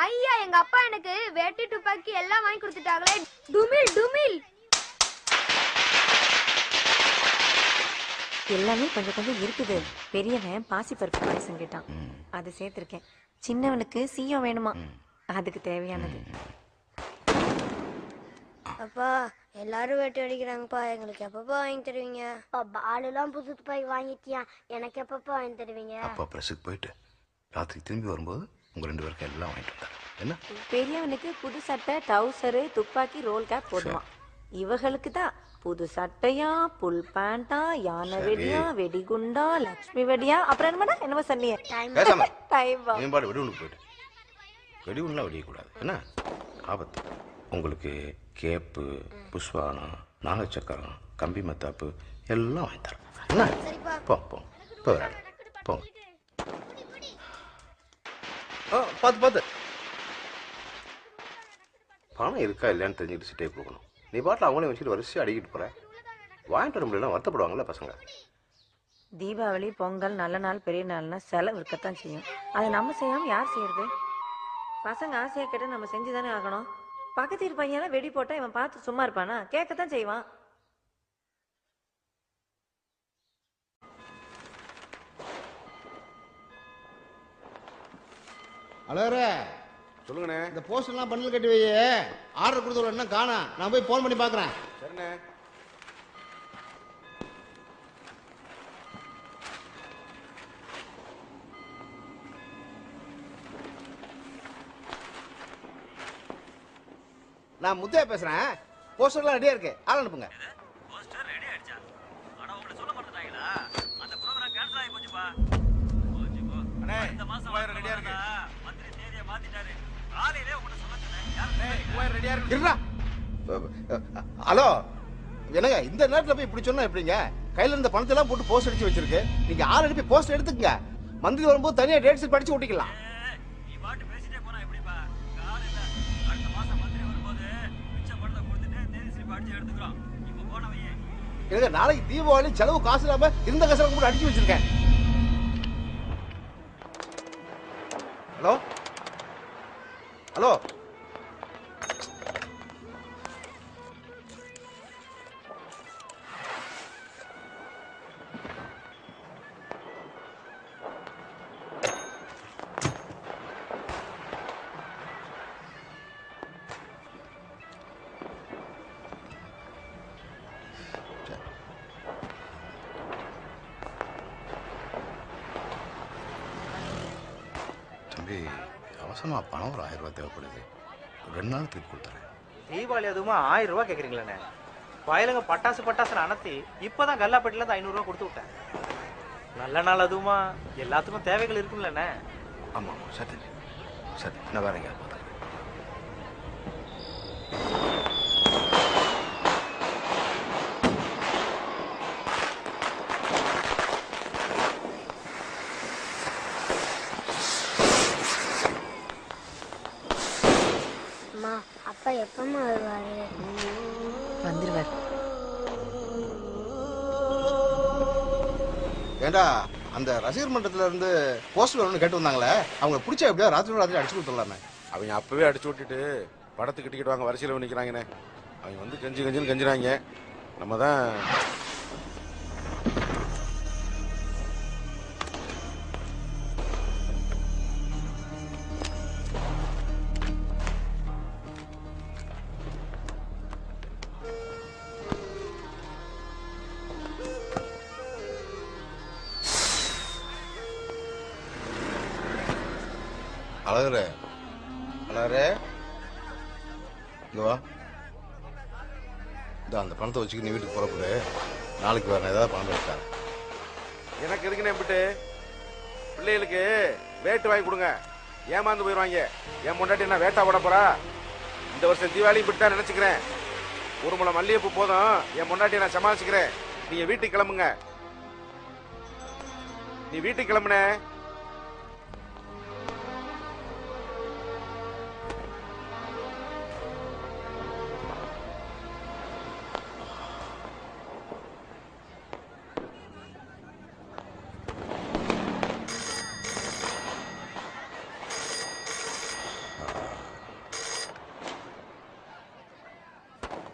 ஐயா எங்க அப்பா எனக்கு வேட்டி துப்பாக்கி எல்லாம் வாங்கி கொடுத்துட்டாங்களே. டுமில் டுமில். எல்லாமே கொஞ்சம் கொஞ்சம் இருக்குது. பெரியவன் பாசி பருப்பு பாயசம் கேட்டான், அது சேர்த்திருக்கேன். சின்னவனுக்கு சீயம் வேணுமா, அதுக்கு தேவையானது. அப்பா எல்லாரும் வேட்டி அடிக்கிறாங்கப்பா, எங்களுக்கு எப்பப்பா வாங்கி தருவீங்க? பாலுலாம் புது துப்பாக்கி வாங்கிட்டியா, எனக்கு எப்பப்பா வாங்கி தருவீங்க? அப்பா பிரஸுக்கு போயிட்டு ராத்திரி திரும்பி வரும்போது உங்க 2 பேருக்கு எல்லாம் வாங்கிட்டு வந்தாங்க. என்ன பெரியவனுக்கு புது சட்டை, டவுசரு, துப்பாக்கி, ரோல் கேப் போடுவான். இவங்களுக்கு தான் புது சட்டையா, புல் பேண்டா, யானை வெடியா, வெடிகுண்டா, லட்சுமி வெடியா, அப்புறம் என்னமோ சொன்னீங்க மேம்பாடு வெடிகுண்டு போயிட்டு வெடிகுண்டுலாம் வெடியக்கூடாது. என்ன ஆபத்து. உங்களுக்கு கேப்பு, புஷ்வானம், நாகச்சக்கரம், கம்பி மத்தாப்பு எல்லாம் வாங்கி தரேன். என்ன போ போ போ போ. பார்த்து பணம் இருக்கா இல்லையான்னு தெரிஞ்சுக்கிட்டு சிட்டே கொடுக்கணும். நீ பாட்டில் அவங்களே வச்சுட்டு வரிசையாக அடிக்கிட்டு போற. வாங்கிட்டு வர முடியலாம், வருத்தப்படுவாங்கல்ல பசங்க. தீபாவளி, பொங்கல், நல்ல நாள், பெரிய நாள்னா செலவு இருக்கத்தான் செய்யும். அதை நம்ம செய்யாம யார் செய்யறது? பசங்க ஆசையா கேட்டு நம்ம செஞ்சுதானே ஆகணும். பக்கத்து இருப்பாங்க வெடி போட்டா இவன் பார்த்து சும்மா இருப்பானா? கேட்கத்தான் செய்வான். அழகரே சொல்லுங்கண்ணே. இந்த போஸ்டர்லாம் பண்டில் கட்டி வை. ஆர்டர் கொடுத்த என்ன காணா, நான் போய் ஃபோன் பண்ணி பார்க்குறேன். சரிண்ணே. நான் முத்தையா பேசுறேன். போஸ்டர்லாம் ரெடியா இருக்கு, ஆள் அனுப்புங்க. போஸ்டர் ரெடி ஆயிடுச்சா? ஆனா உங்களுக்கு சொல்ல மாட்டேங்கிறாங்களா? அந்த ப்ரோகிராம் கேன்சல் ஆகி போச்சுப்பா. அண்ணே இந்த மாசம் வயர் ரெடியா இருக்கு. மந்திரி தேதியை மாத்திட்டாரு. காலையிலே உங்களை சொல்ல சொன்னேன். வயர் ரெடியா இருக்கு. இருடா. ஹலோ, என்னங்க இந்த நேரத்தில் போய் இப்படி சொன்னா எப்படிங்க? கையில இருந்த பணத்தை எல்லாம் போட்டு போஸ்ட் அடிச்சு வச்சிருக்கு. நீங்க ஆள் அனுப்பி போஸ்ட் எடுத்துக்கங்க. மந்திரி வரும்போது தனியா டேட் ஷீட் படிச்சு ஓட்டிக்கலாம். நீ பாட்டு பேசிட்டே போனா எப்படிப்பா? காலையில அடுத்த மாசம் மந்திரி வரும்போது மிச்ச பணத்தை கொடுத்துட்டு தேதி ஸ்லிப் அடிச்சு எடுத்துக்கிறோம். இப்போ போனவையே எனக்கு நாளைக்கு தீபாவளி செலவு காசு இல்லாம இருந்த காசை கூட அடிச்சு வச்சிருக்கேன். ஹலோ ஹலோ தம்பி, அவசரமா பணம் ஒரு 1000 ரூபாய் தேவைப்படுது. 2 நாள் திருப்பி கொடுத்துறேன். தீபாவளி அதுவுமா 1000 ரூபாய் கேட்குறீங்களே? வயலுங்க பட்டாசு அனத்தி இப்போதான் கல்லாப்பட்டிலேருந்து 500 ரூபா கொடுத்து விட்டேன். நல்ல நாள் அதுவுமா எல்லாத்துக்கும் தேவைகள் இருக்கும்லண்ணே. ஆமாம் ஆமாம், சரி சரி, நான் வேற எங்கேயாவது பார்த்துக்கிறேன். அம்மா அப்பா எப்பமா வருவாரு? வந்துருவார். ஏண்டா, அந்த ரசிகர் மன்றத்துல இருந்து போஸ்டர் ஒன்று கேட்டு வந்தாங்களே, அவங்க பிடிச்சா எப்படியா ராத்திரி அடிச்சு கொடுத்துடலாமே. அவங்க அப்பவே அடிச்சு விட்டுட்டு படத்துக்கு டிக்கெட் வாங்க வரிசையில் நிற்கிறாங்கண்ணே. அவங்க வந்து கெஞ்சுன்னு கெஞ்சுறாங்க. நம்ம தான் அழகரே அழகரே இங்க வா. அந்த பணத்தை வச்சுக்க நீ வீட்டுக்கு புறப்படு. நாளைக்கு வரணும், ஏதாவது பணம் எடுத்தா. எனக்கு இருக்குன்னு விட்டு பிள்ளைகளுக்கு வேட்டு வாங்கி கொடுங்க. ஏமாந்து போயிடுவாங்க. என் முன்னாடி என்ன வேட்டா போட போறா? இந்த வருஷம் தீபாவளி இப்படி தான் நினைச்சுக்கிறேன். ஒரு முளை மல்லிகைப்பூ போதும், என் முன்னாடி நான் சமாளிச்சுக்கிறேன். நீங்க வீட்டுக்கு கிளம்புங்க. நீ வீட்டுக்கு கிளம்புன.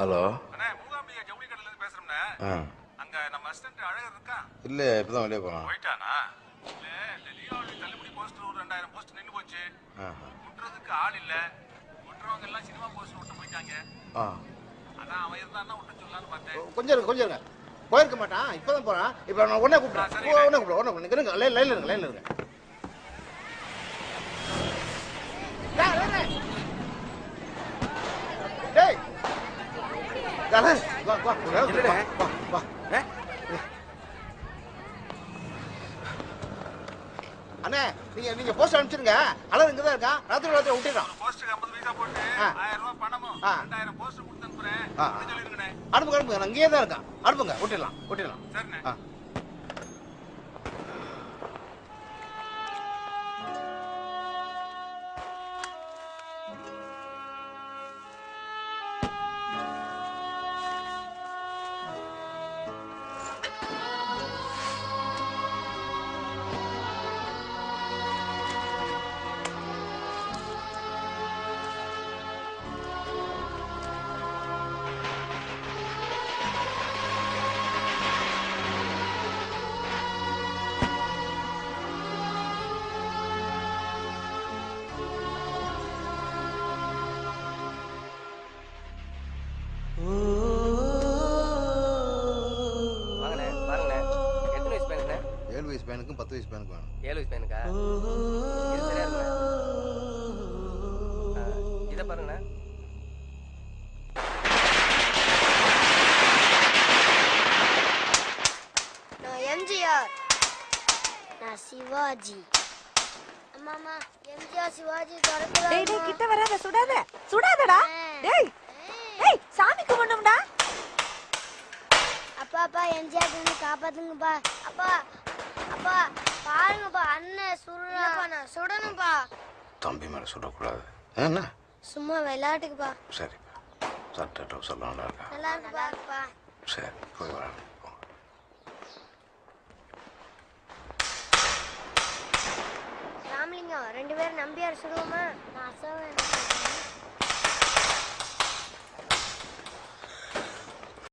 ஹலோ. அண்ணே மூகாம்பிகை ஜவுளி கடையில இருந்து பேசுறோம்ண்ணே. அங்க நம்ம அசிஸ்டன்ட் அழகர் இருக்கா? இல்ல இப்பதான் வெளியே போறான். போயிட்டானா? இல்ல இந்த தீபாவளி தள்ளுபடி போஸ்டர் ஒரு 2000 போஸ்டர் நின்னு போச்சு. ஒட்டுறதுக்கு ஆள் இல்ல. ஒட்டுறவங்க எல்லாம் சினிமா போஸ்டர் ஒட்ட போயிட்டாங்க. அதான் அவன் இருந்தான்னா ஒட்ட சொல்லலாம்னு பார்த்தேன். கொஞ்சம் இருங்க போயிருக்க மாட்டான், இப்பதான் போறான். இப்ப நான் உடனே கூப்பிடுறேன். உடனே கூப்பிடுறேன். லைன்ல இருங்க. டேய் வா. அண்ணே நீங்க போஸ்ட் அனுப்பிச்சிருங்க. அழகு இங்கதான் இருக்கான். ராத்திரி விட்டுறான். போஸ்டருக்கு 50 பைசா போட்டு 1000 ரூபாய் பணமும் 2000 போஸ்டர் கொடுத்து அனுப்புறேன். சொல்லிருங்கண்ணே. அனுப்புங்க. நான் இங்கேயே தான் இருக்கான். அனுப்புங்க. விட்டுடலாம். சரிண்ணே. பையனுக்கும் 10 வயசு பையனுக்கு வேணும். 7 வயசு பையனுக்கா? இது சரியா இருக்குண்ணே. இதை பாருங்கண்ணே. நான் எம்ஜிஆர். நான் சிவாஜி. அம்மா எம்ஜிஆர் சிவாஜி தொடர்ந்து. டேய் கிட்ட வராத, சுடாதடா. டேய் சாமி கும்பிடணும்டா. அப்பா எம்ஜிஆர் காப்பாத்துங்கப்பா. அப்பா பாருங்கப்பா, அண்ணன் சுடுறாப்பா. நான் சுடணும்பா. தம்பி மேல சுடக்கூடாது. என்ன சும்மா விளையாட்டுக்குப்பா. சரிப்பா. சட்டை ட்ரௌசர் நல்லா இருக்கா? நல்லா இருக்குப்பா. சரி போய் வரேன். ராமலிங்கம் 2 பேரும் நம்பியார் சுடுவோமா? நான் அசோகன்.